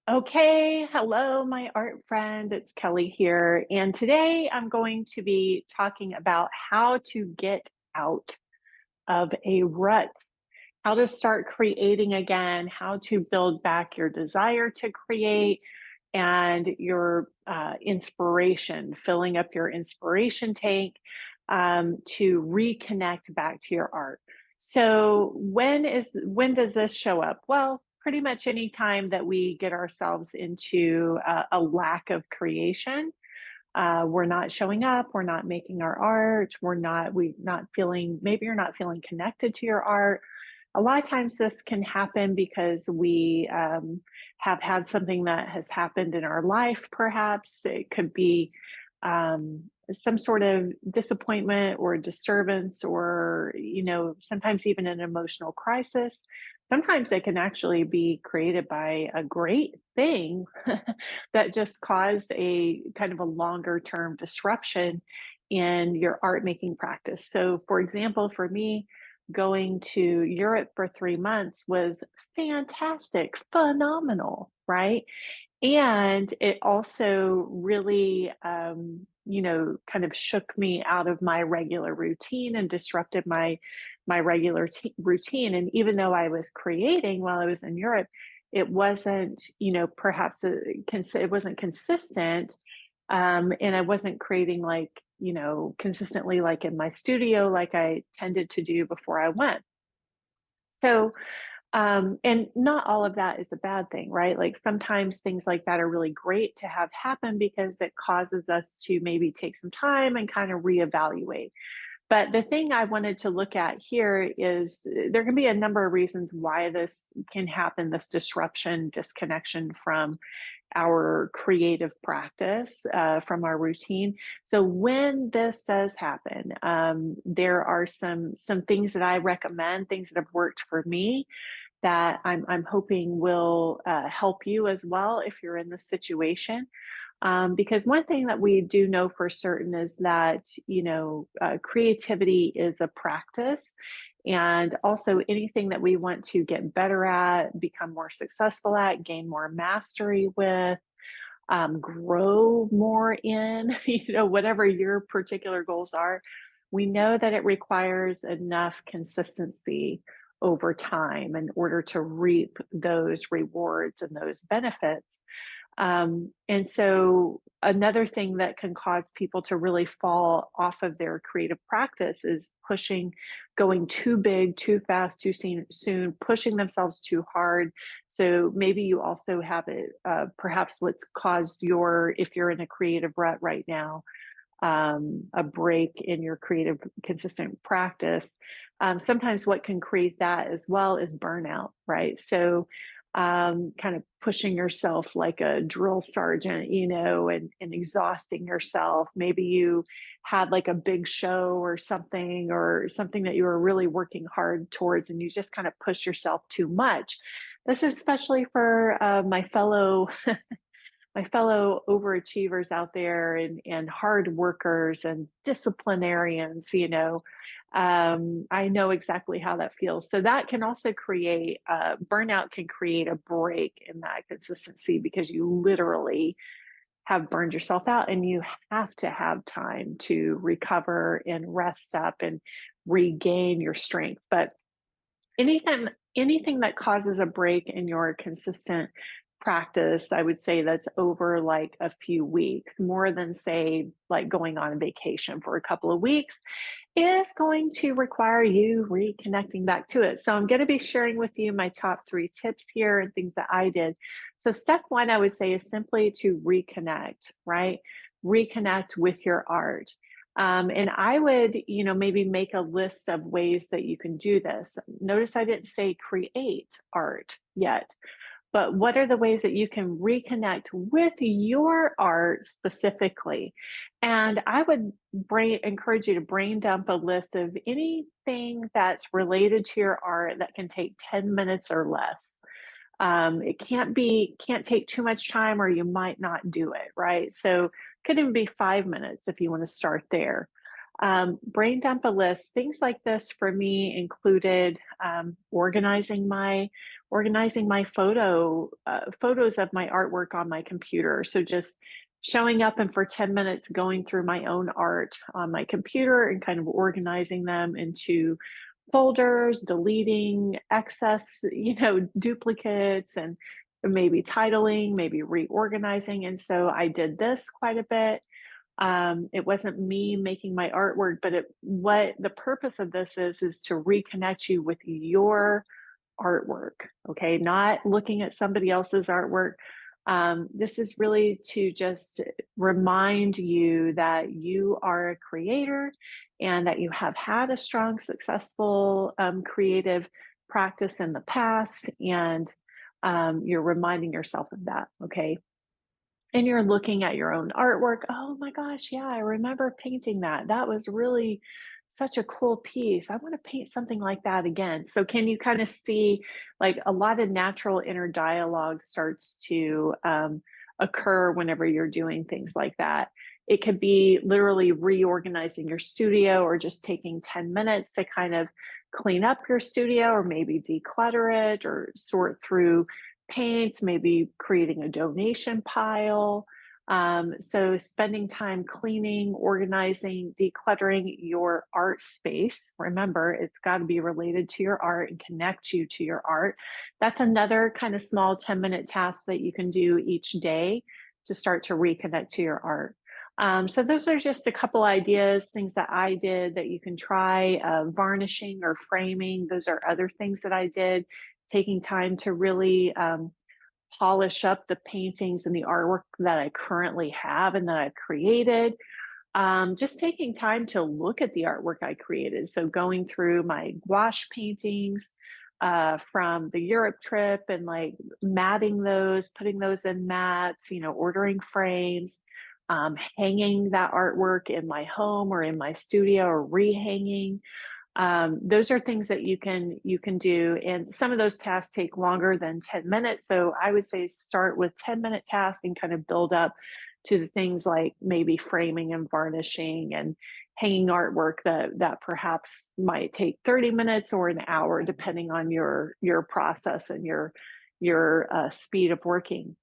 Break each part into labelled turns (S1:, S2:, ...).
S1: Okay, hello, my art friend. It's Kelly here. And today I'm going to be talking about how to get out of a rut, how to start creating again, how to build back your desire to create and your inspiration, filling up your inspiration tank to reconnect back to your art. So when does this show up? Well, pretty much any time that we get ourselves into a lack of creation, we're not showing up, we're not making our art, we not feeling, maybe you're not feeling connected to your art. A lot of times this can happen because we have had something that has happened in our life, perhaps. It could be some sort of disappointment or disturbance, or, sometimes even an emotional crisis. Sometimes it can actually be created by a great thing that just caused a kind of a longer term disruption in your art making practice. So, for example, for me, going to Europe for 3 months was fantastic, phenomenal, right? And it also really, kind of shook me out of my regular routine and disrupted my regular routine. And even though I was creating while I was in Europe, it wasn't, perhaps it wasn't consistent, and I wasn't creating like consistently like in my studio like I tended to do before I went. So and not all of that is a bad thing, right? Like sometimes things like that are really great to have happen because it causes us to maybe take some time and kind of reevaluate. But the thing I wanted to look at here is there can be a number of reasons why this can happen, this disruption, disconnection from our creative practice, from our routine. So when this does happen, there are some things that I recommend, things that have worked for me that I'm hoping will help you as well if you're in this situation. Because one thing that we do know for certain is that, creativity is a practice. And also, anything that we want to get better at, become more successful at, gain more mastery with, grow more in, whatever your particular goals are, we know that it requires enough consistency over time in order to reap those rewards and those benefits. And so another thing that can cause people to really fall off of their creative practice is pushing, going too big, too fast, too soon, pushing themselves too hard. So maybe you also have it, perhaps what's caused if you're in a creative rut right now, a break in your creative consistent practice. Sometimes what can create that as well is burnout, right? So kind of pushing yourself like a drill sergeant, and exhausting yourself. Maybe you had like a big show or something that you were really working hard towards, and you just kind of push yourself too much. This is especially for my fellow overachievers out there, and hard workers and disciplinarians. I know exactly how that feels. So that can also create burnout, can create a break in that consistency because you literally have burned yourself out, and you have to have time to recover and rest up and regain your strength. But anything that causes a break in your consistent practice, I would say that's over like a few weeks, more than say like going on vacation for a couple of weeks, is going to require you reconnecting back to it. So I'm going to be sharing with you my top 3 tips here and things that I did. So step one, I would say, is simply to reconnect, right? Reconnect with your art. And I would, maybe make a list of ways that you can do this. Notice I didn't say create art yet, but what are the ways that you can reconnect with your art specifically? And I would encourage you to brain dump a list of anything that's related to your art that can take 10 minutes or less. It can't take too much time, or you might not do it, right? So could even be 5 minutes if you want to start there. Brain dump a list. Things like this for me included organizing my photos of my artwork on my computer. So just showing up and for 10 minutes going through my own art on my computer and kind of organizing them into folders, deleting excess, duplicates, and maybe titling, maybe reorganizing. And so I did this quite a bit. It wasn't me making my artwork, but what the purpose of this is to reconnect you with your artwork, okay? Not looking at somebody else's artwork. This is really to just remind you that you are a creator and that you have had a strong, successful creative practice in the past, and you're reminding yourself of that, okay? And you're looking at your own artwork. Oh my gosh, yeah, I remember painting that. That was really such a cool piece. I want to paint something like that again. So can you kind of see like a lot of natural inner dialogue starts to occur whenever you're doing things like that? It could be literally reorganizing your studio or just taking 10 minutes to kind of clean up your studio or maybe declutter it or sort through paints, maybe creating a donation pile. So spending time cleaning, organizing, decluttering your art space. Remember, it's got to be related to your art and connect you to your art. That's another kind of small 10-minute task that you can do each day to start to reconnect to your art. So those are just a couple ideas, things that I did that you can try. Varnishing or framing, those are other things that I did. Taking time to really polish up the paintings and the artwork that I currently have and that I've created. Just taking time to look at the artwork I created. So going through my gouache paintings from the Europe trip and like matting those, putting those in mats, ordering frames, hanging that artwork in my home or in my studio or rehanging. Those are things that you can do, and some of those tasks take longer than 10 minutes. So I would say start with 10-minute tasks and kind of build up to the things like maybe framing and varnishing and hanging artwork that perhaps might take 30 minutes or an hour, depending on your process and your speed of working.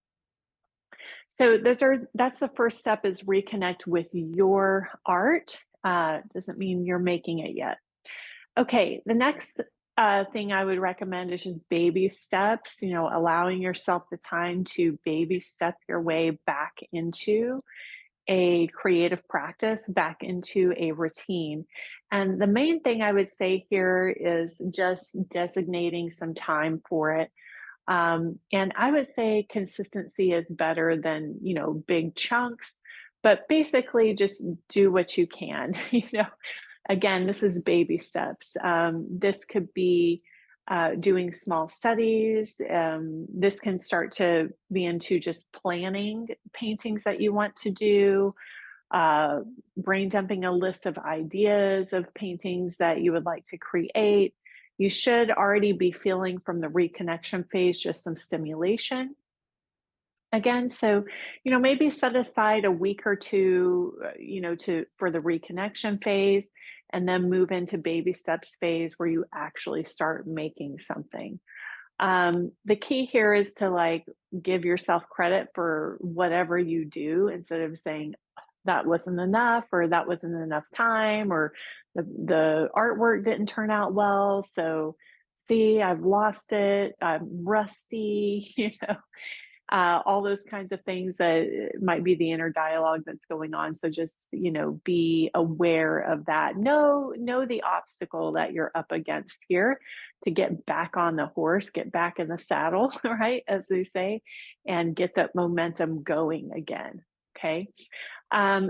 S1: So that's the first step, is reconnect with your art. Doesn't mean you're making it yet. Okay, the next thing I would recommend is just baby steps, allowing yourself the time to baby step your way back into a creative practice, back into a routine. And the main thing I would say here is just designating some time for it. And I would say consistency is better than, big chunks, but basically just do what you can, Again, this is baby steps. This could be doing small studies. This can start to be into just planning paintings that you want to do, uh, brain dumping a list of ideas of paintings that you would like to create. You should already be feeling from the reconnection phase just some stimulation again. So maybe set aside a week or two to for the reconnection phase, and then move into baby steps phase where you actually start making something. The key here is to like give yourself credit for whatever you do, instead of saying that wasn't enough or that wasn't enough time or the artwork didn't turn out well, so see, I've lost it, I'm rusty, all those kinds of things that might be the inner dialogue that's going on. So just, be aware of that. Know the obstacle that you're up against here to get back on the horse, get back in the saddle, right? As they say, and get that momentum going again. Okay.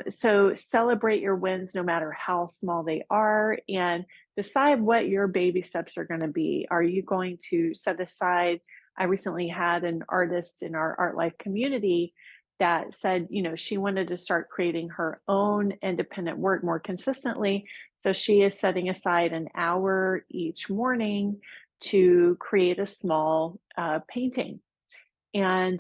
S1: So celebrate your wins no matter how small they are, and decide what your baby steps are going to be. Are you going to set aside? I recently had an artist in our Art Life community that said, she wanted to start creating her own independent work more consistently. So she is setting aside an hour each morning to create a small painting. And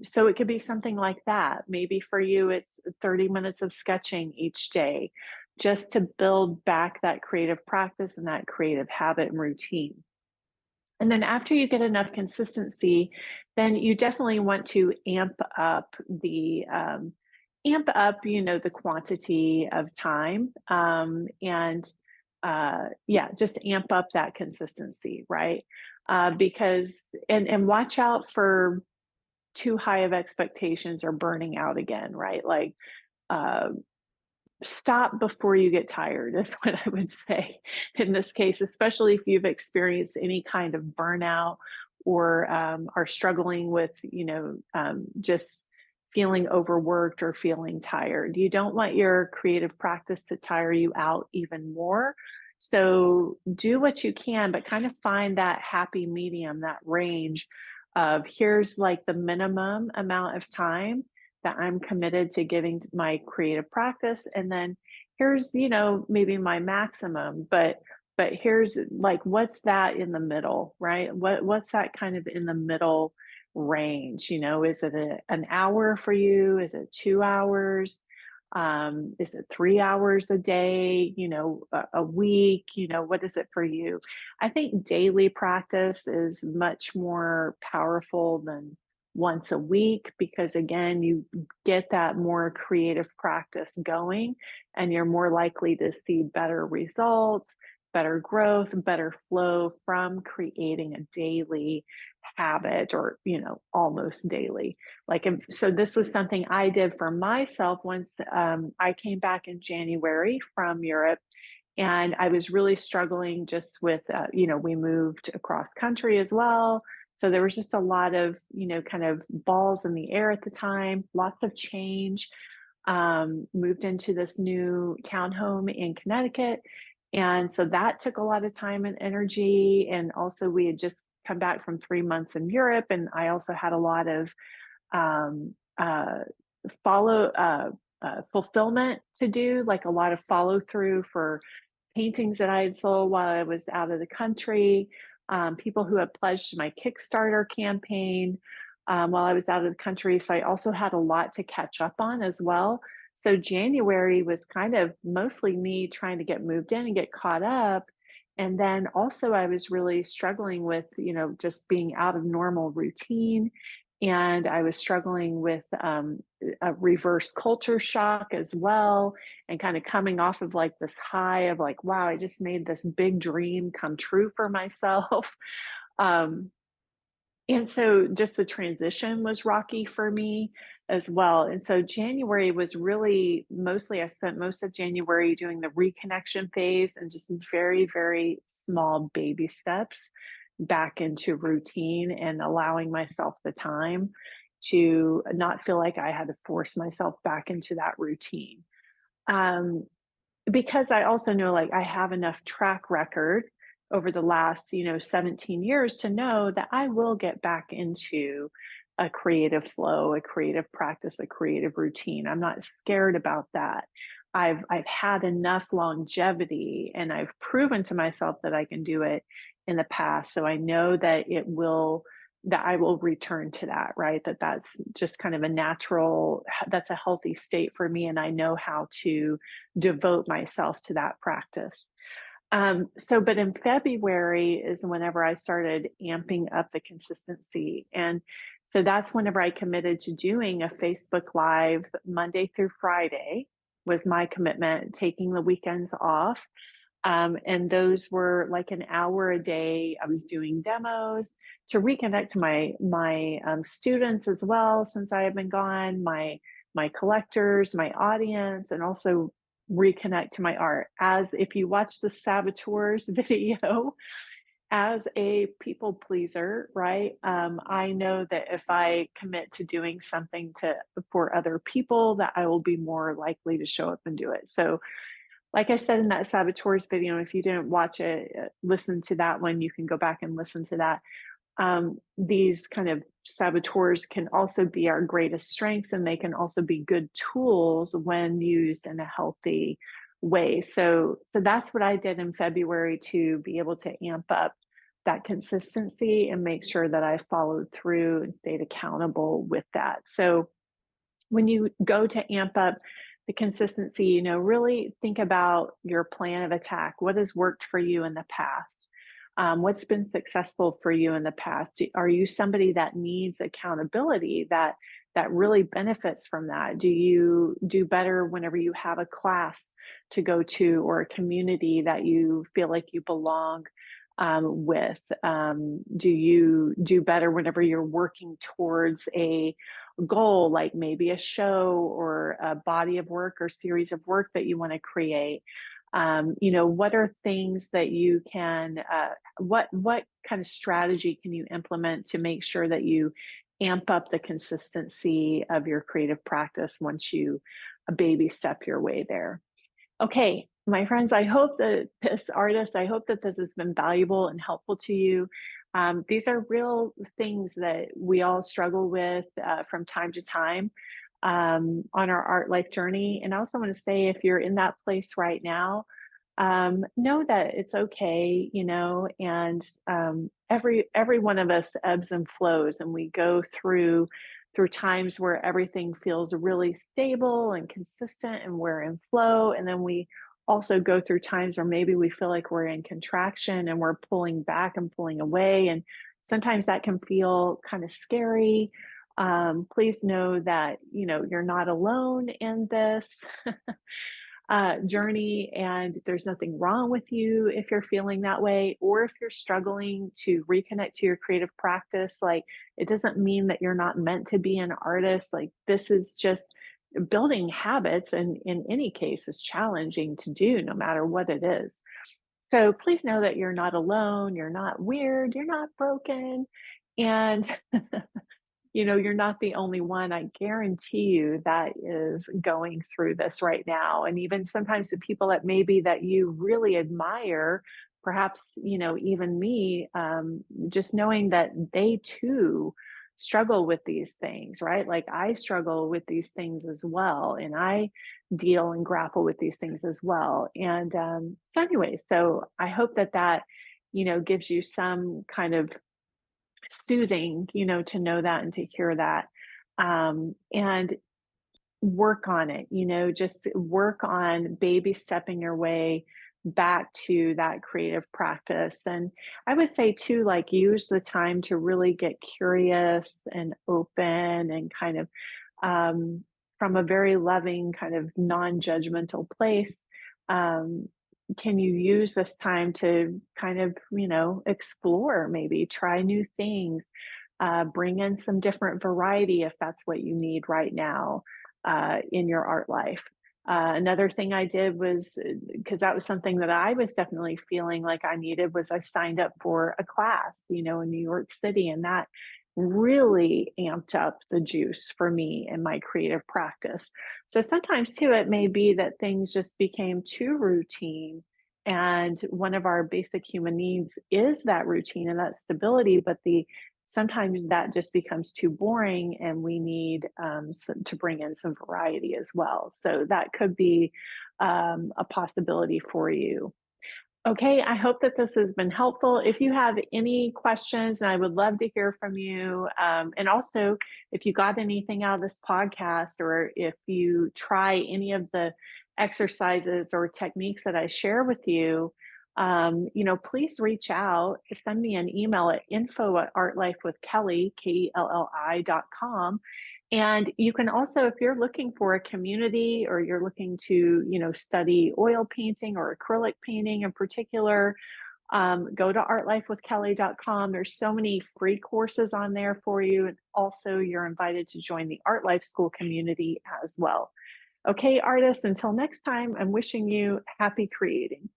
S1: so it could be something like that. Maybe for you, it's 30 minutes of sketching each day. just to build back that creative practice and that creative habit and routine. And then after you get enough consistency, then you definitely want to amp up, the quantity of time, and yeah, just amp up that consistency, right? Because and watch out for too high of expectations or burning out again, right? Like, uh, stop before you get tired is what I would say in this case, especially if you've experienced any kind of burnout or are struggling with, just feeling overworked or feeling tired. You don't want your creative practice to tire you out even more. So do what you can, but kind of find that happy medium, that range of here's like the minimum amount of time that I'm committed to giving my creative practice. And then here's, maybe my maximum, but here's like what's that in the middle, right? What's that kind of in the middle range? Is it an hour for you? Is it 2 hours? Is it 3 hours a day, a week? What is it for you? I think daily practice is much more powerful than once a week because again you get that more creative practice going and you're more likely to see better results, better growth, better flow from creating a daily habit or almost daily. So this was something I did for myself once I came back in January from Europe, and I was really struggling just with, we moved across country as well. So there was just a lot of, kind of balls in the air at the time, lots of change. Moved into this new townhome in Connecticut. And so that took a lot of time and energy. And also, we had just come back from 3 months in Europe. And I also had a lot of um, uh, follow fulfillment to do, like a lot of follow through for paintings that I had sold while I was out of the country, people who had pledged to my Kickstarter campaign while I was out of the country. So I also had a lot to catch up on as well. So January was kind of mostly me trying to get moved in and get caught up. And then also I was really struggling with, just being out of normal routine. And I was struggling with a reverse culture shock as well, and kind of coming off of like this high of like, wow, I just made this big dream come true for myself. um, and so just the transition was rocky for me as well. And so January was really mostly, I spent most of January doing the reconnection phase and just very, very small baby steps back into routine and allowing myself the time to not feel like I had to force myself back into that routine. Um, because I also know like I have enough track record over the last, 17 years to know that I will get back into a creative flow, a creative practice, a creative routine. I'm not scared about that. I've had enough longevity and I've proven to myself that I can do it in the past. So I know that I will return to that, right? That's just kind of a natural, that's a healthy state for me. And I know how to devote myself to that practice. But in February is whenever I started amping up the consistency. And so that's whenever I committed to doing a Facebook Live Monday through Friday was my commitment, taking the weekends off. And those were like an hour a day. I was doing demos to reconnect to my students as well, since I had been gone, my collectors, my audience, and also reconnect to my art. As if you watch the saboteurs video, as a people pleaser, right? I know that if I commit to doing something for other people, that I will be more likely to show up and do it. So like I said in that saboteurs video, if you didn't watch it, listen to that one, you can go back and listen to that. These kind of saboteurs can also be our greatest strengths, and they can also be good tools when used in a healthy way. So that's what I did in February to be able to amp up that consistency and make sure that I followed through and stayed accountable with that. So when you go to amp up the consistency, you know, really think about your plan of attack. What has worked for you in the past? What's been successful for you in the past? Are you somebody that needs accountability, that really benefits from that? Do you do better whenever you have a class to go to or a community that you feel like you belong with? Do you do better whenever you're working towards a goal, like maybe a show or a body of work or series of work that you want to create? You know, what are things that you can, what kind of strategy can you implement to make sure that you amp up the consistency of your creative practice once you baby step your way there? Okay, my friends, I hope that this has been valuable and helpful to you. These are real things that we all struggle with from time to time on our art life journey. And I also want to say, if you're in that place right now, know that it's okay, you know, and every one of us ebbs and flows, and we go through times where everything feels really stable and consistent and we're in flow, and then we also go through times where maybe we feel like we're in contraction and we're pulling back and pulling away, and sometimes that can feel kind of scary. Please know that you know you're not alone in this journey, and there's nothing wrong with you if you're feeling that way, or if you're struggling to reconnect to your creative practice. Like, it doesn't mean that you're not meant to be an artist. Like, this is just building habits, and in any case is challenging to do no matter what it is. So please know that you're not alone, you're not weird, you're not broken, and you know, you're not the only one. I guarantee you that is going through this right now. And even sometimes the people that maybe that you really admire, perhaps, you know, even me, just knowing that they too struggle with these things, right? Like, I struggle with these things as well. And I deal and grapple with these things as well. And so, anyway, so I hope that you know, gives you some kind of soothing, you know, to know that and to hear that. And work on it, you know, just work on baby stepping your way back to that creative practice. And I would say too, like, use the time to really get curious and open and kind of um, from a very loving, kind of non-judgmental place. Um, can you use this time to kind of, you know, explore, maybe try new things, bring in some different variety if that's what you need right now in your art life. Another thing I did was, because that was something that I was definitely feeling like I needed, was I signed up for a class, you know, in New York City, and that really amped up the juice for me in my creative practice. So sometimes too, it may be that things just became too routine. And one of our basic human needs is that routine and that stability, but the sometimes that just becomes too boring, and we need to bring in some variety as well. So that could be a possibility for you. Okay, I hope that this has been helpful. If you have any questions, and I would love to hear from you. And also, if you got anything out of this podcast, or if you try any of the exercises or techniques that I share with you, you know, please reach out. Send me an email at info@artlifewithkelly, KELLI.com. And you can also, if you're looking for a community, or you're looking to, you know, study oil painting or acrylic painting in particular, go to artlifewithkelly.com. There's so many free courses on there for you. And also, you're invited to join the Art Life School community as well. Okay, artists, until next time, I'm wishing you happy creating.